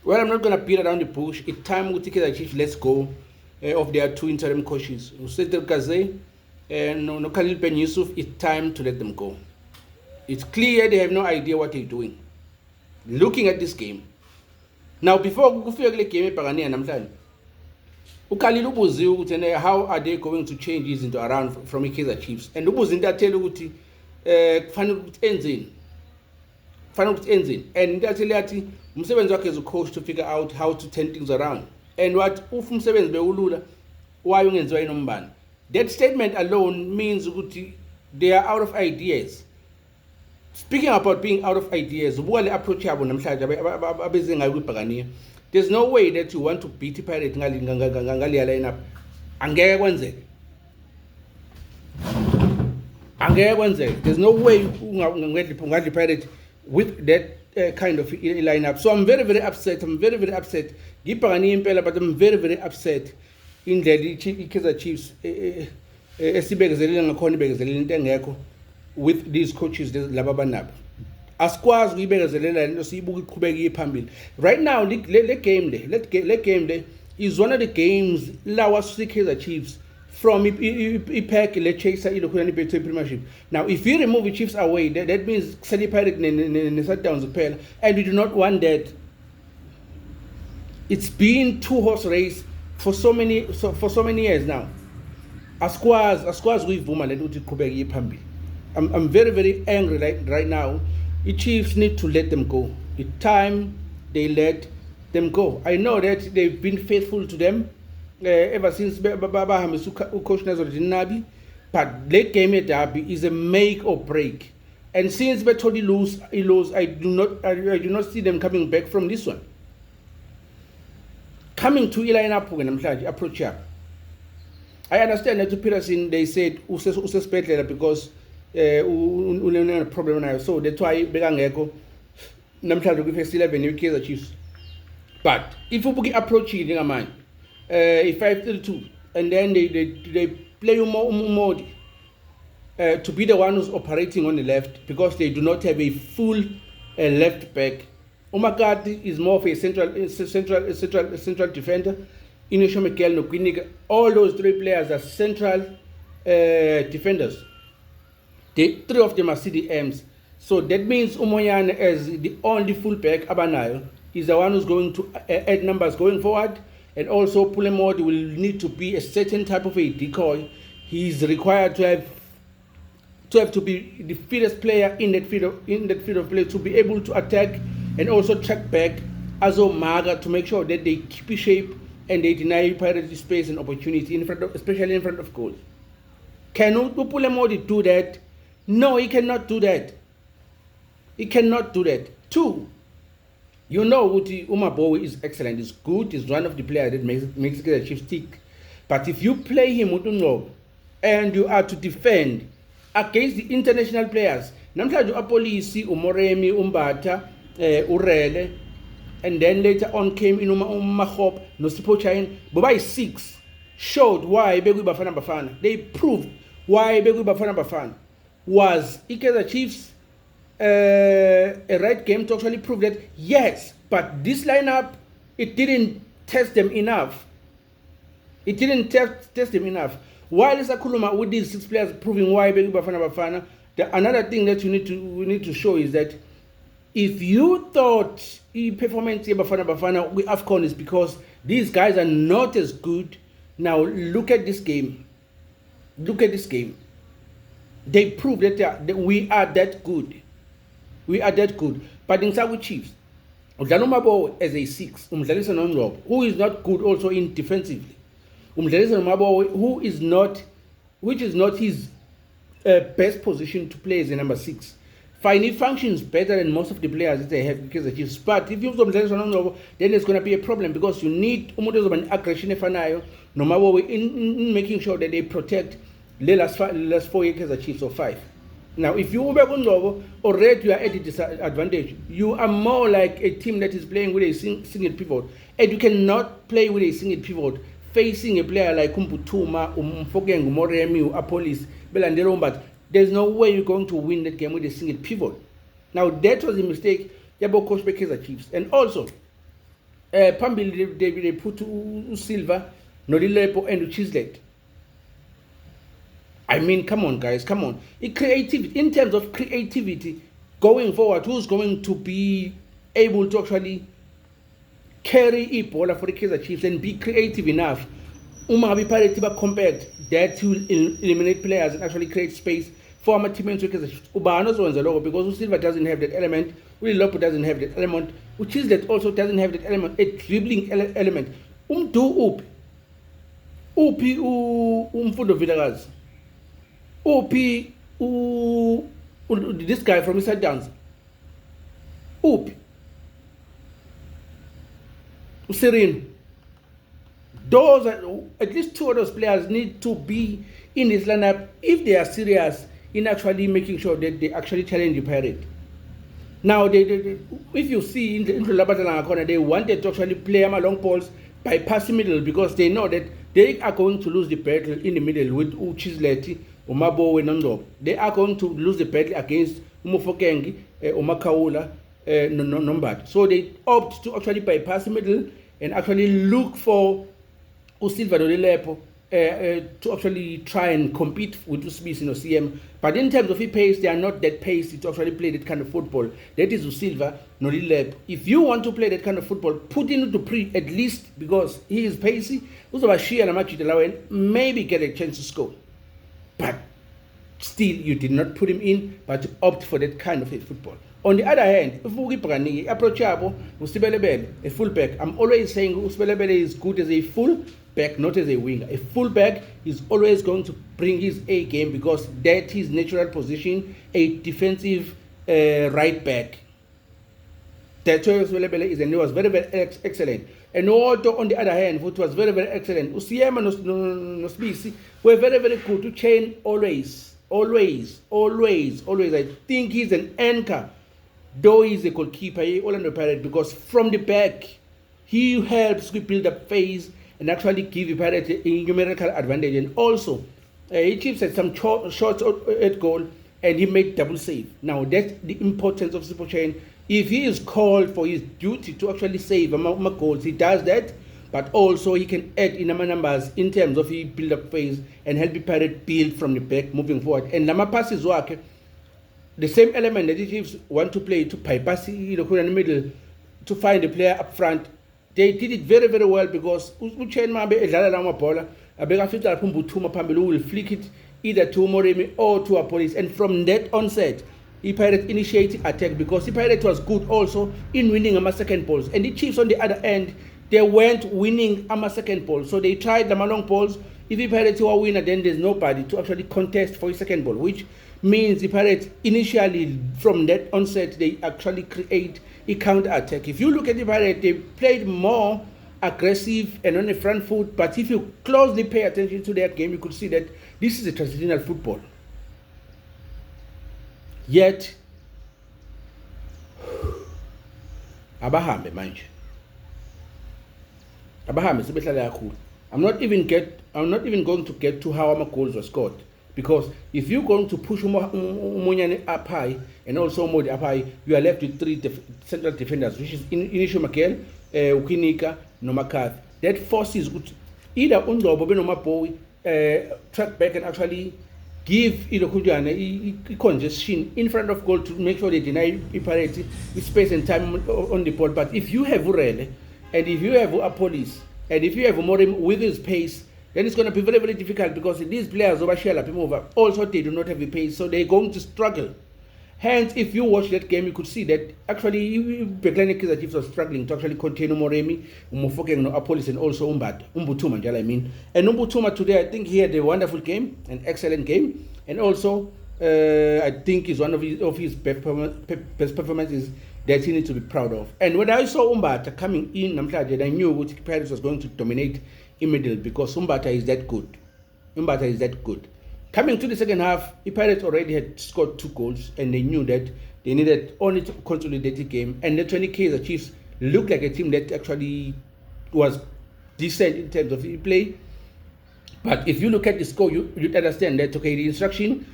Well, I'm not going to beat around the bush. It's time we take Kaizer Chiefs. Let's go of their two interim coaches. Usetel Kaze and no Khalil Ben Yusuf. It's time to let them go. It's clear they have no idea what they're doing. Looking at this game. Now, before kufika kule game ebhakaniya namhlanje, uKhalil ubuziwe ukuthi how are they going to change izinto around from Kaizer Chiefs, and ubuze into athela ukuthi kufanele ukuthi enzeni. And into athela yathi umsebenzi wakhe as a coach to figure out how to turn things around. And what uf umsebenzi bewulula why ungenziwa inombani. That statement alone means ukuthi they are out of ideas. Speaking about being out of ideas, ubuka le approach yabo namhlanje abeze ngayo kwibhakaniya. There's no way that you want to beat Pirates ngaliya lineup. Angeke kwenzeke. There's no way ungadli Pirates with that kind of lineup. So I'm very, very upset. Ngibhakaniya impela, but I'm very, very upset indlela iKaizer Chiefs esibekezelele ngakhona ibekezelele into engekho with these coaches laba banabo. Asikwazi ukuyibekezelela lento siyibuka iqhubeka iphambili. Right now le game le is one of the games la wasusa iKaizer Chiefs from ipack le chaser ilokhulana ibethe premiership. Now if you remove the Chiefs away, that means celebrate ne shutdowns kuphela, and we do not want that. It's been two horse race for so many years now. Asikwazi ukuyivuma lento ukuthi iqhubeka iphambili. I'm very, very angry right now. The Chiefs need to let them go. It's time they let them go. I know that they've been faithful to them ever since Coach Nazarudin Nabi, but late game at Derby is a make or break. And since Betodi lose, I do not see them coming back from this one. Coming to Eli Napu and approach up. I understand that to Peterson they said usespectator because a problem now, so that's why bekangekho namhlanje kwi-first 11 ye-Kaizer Chiefs. But if you approach it ngamanje i-5-3-2 and then they play Umodi to be the one who's operating on the left because they do not have a full left back. Umakati is more of a central defender. Inisho Mikel no Kwiniga, all those three players are central defenders. Three of them are CDMs. So that means Umoyane as the only fullback abanayo is the one who's going to add numbers going forward, and also Pulemodi will need to be a certain type of a decoy. He's required to have to be the fittest player in that field of play to be able to attack and also track back as Maga to make sure that they keep shape and they deny Pirates space and opportunity especially in front of goal. Can Pulemodi do that? No, he cannot do that. Two, you know Uti Umabowi is excellent, is good, is one of the players that makes the Chiefs tick. But if you play him and you are to defend against the international players, namhlanje uApolisi, uMoremi, Umbata, Urele, and then later on came in Mahop, Nosipo Chain, Bobai 6 showed why Begu Bafana Bafana. They proved why Begu Bafana Bafana was Kaizer Chiefs a right game to actually prove that yes, but this lineup it didn't test them enough. Test them enough. While Sakuluma with these 6 players proving why Begu Bafana Bafana, another thing that we need to show is that if you thought the performance of Bafana Bafana with AFCON is because these guys are not as good, now look at this game. They prove that we are that good. But in South Chiefs, Udlanumabo as a 6, Umdlalisa Nonrob, who is not good also in defensively. Umdlalisa Nonrob, which is not his best position to play as a number 6. Fine, he functions better than most of the players that they have because of Chiefs. But if you have Umdlalisa Nonrob, then there's going to be a problem because you need an aggression in making sure that they protect the last 4 years of Chiefs or 5. Now, if you back on Novo, already you are at a disadvantage. You are more like a team that is playing with a single pivot, and you cannot play with a single pivot facing a player like Kumputuma, Umfogeng, Moremi, Apolis, Belandero. But there's no way you're going to win that game with a single pivot. Now, that was a mistake. Yabo coach Kaizer Chiefs, and also phambili they put uSilva noLilepo and uChislet. I mean, come on, guys, come on. Creativity, in terms of creativity, going forward, who's going to be able to actually carry Ebola for the Kaizer Chiefs and be creative enough? Umabi Parity compact that will eliminate players and actually create space for our teammates because Ubano's ones a logo because Silva doesn't have that element, Lopo doesn't have that element, which is that also doesn't have that element, a dribbling element. Upi umfundo Vilagaz. Upi this guy from Inside Downs. Upi Usirin. Those are, at least two of those players need to be in this lineup if they are serious in actually making sure that they actually challenge the Pirate. Now, if you see in the Labatana corner, they wanted to actually play them along balls by passing middle because they know that they are going to lose the battle in the middle with Uchisleti, Umabo, and Nondo. They are going to lose the battle against Umufokengi, Umakaula, Nombat. So they opt to actually bypass the middle and actually look for Usilva noLilepo to actually try and compete with Usbisi no CM. But in terms of the pace, they are not that pacey to actually play that kind of football. That is Usilva noLilepo. If you want to play that kind of football, put in to pre at least because he is pacey. Uzobashia namachitelawe and maybe get a chance to score. But still, you did not put him in, but opt for that kind of a football. On the other hand, if we approachable, Usibelebele, a fullback. I'm always saying Usibelebele is good as a fullback, not as a winger. A fullback is always going to bring his A game because that's his natural position, a defensive right back. That's why Usibelebele is, and he was very, very excellent. And also on the other hand, which was very, very excellent, Usiema and Nosbisi were very, very good to chain always. I think he's an anchor. Though he's a goalkeeper, Orlando Pirates, because from the back, he helps to build up phase and actually give the Pirates a numerical advantage. And also, Chiefs had some shots at goal and he made double save. Now, that's the importance of Sipo Chain. If he is called for his duty to actually save goals, he does that. But also, he can add in numbers in terms of he build up phase and help the Pirates build from the back moving forward. And Lama passes work. The same element that the Chiefs want to play to bypass in the middle to find the player up front. They did it very, very well because Uchen Mabe Edala Bola, Abega Fita Pumbutuma Pambelu will flick it either to Moremi or to a police. And from that onset, the Pirates initiated attack because the Pirates was good also in winning a second balls. And the Chiefs on the other end, they weren't winning a second ball. So they tried them long balls. If the Pirates were a winner, then there's nobody to actually contest for a second ball, which means the Pirates initially from that onset they actually create a counter attack. If you look at the Pirates, they played more aggressive and on the front foot, but if you closely pay attention to that game, you could see that this is a transitional football. Yet abahambe manje. Abahambe sebehlala kakhulu. I'm not even going to get to how our goals were scored. Because if you're going to push Umunyane up high and also Modi up high, you are left with three central defenders, which is Inisho Makel, Ukinika, no McCarthy. That forces either Undo Bobe no Mapo track back and actually give either Kujane congestion in front of goal to make sure they deny Ipareti with space and time on the ball. But if you have Urele, and if you have a police, and if you have Morim with his pace, then it's going to be very, very difficult because these players over Shella over also they do not have the pace, so they're going to struggle. Hence, if you watch that game, you could see that actually Kaizer Chiefs was struggling to actually contain Moremi, Umofokeng, Apolis, and also Umbutuma, I mean. And Umbutuma today, I think he had a wonderful game, an excellent game, and also I think is one of his best performances that he needs to be proud of. And when I saw Umbata coming in, I knew that Paris was going to dominate in middle because Umbata is that good. Coming to the second half, the Pirates already had scored 2 goals and they knew that they needed only to consolidate the game. And the 20 Kaizer Chiefs looked like a team that actually was decent in terms of play. But if you look at the score, you'd understand that, okay, the instruction